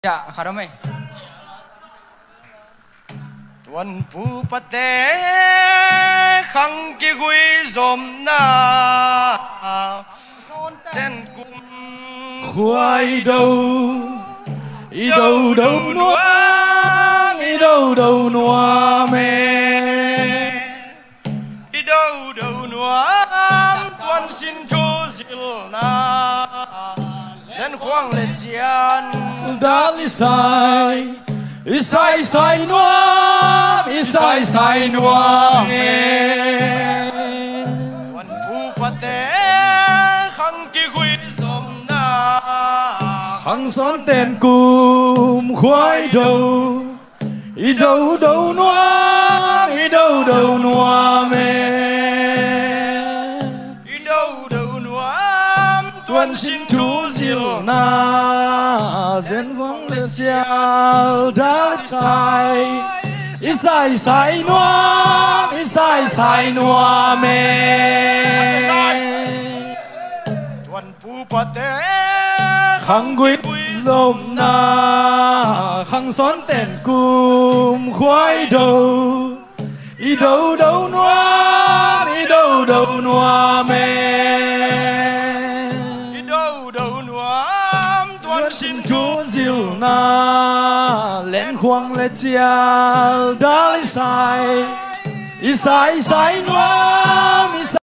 dạ khá đó mày tuần phù bát tế khăng kia quy dòm na tên cung khoai đâu ý đâu đâu nuốt ý đâu đâu nuốt mê ý đâu đâu nuốt tuần xin cho dil na lên khoang lên chian đã lý sai sai sai nuốt sai nuốt mê tuần phù bát tế khăng kia quy dòm na khăng son tên cung khoai đâu ý đâu đâu nuốt ý đâu đâu nuốt mê ý đâu đâu nuốt tuần xin chú diệu na dân vắng lên chiều đã sai sai nuốt mê tuần phù bát tế khăng quyết dòng na khăng xón tên cung khoai đầu ý đâu đâu nuốt ý đâu đâu nuốt mê ý đâu đâu nuốt tuần xin chú diệu na lên khoang lên chiều đã lấy sai sai nuốt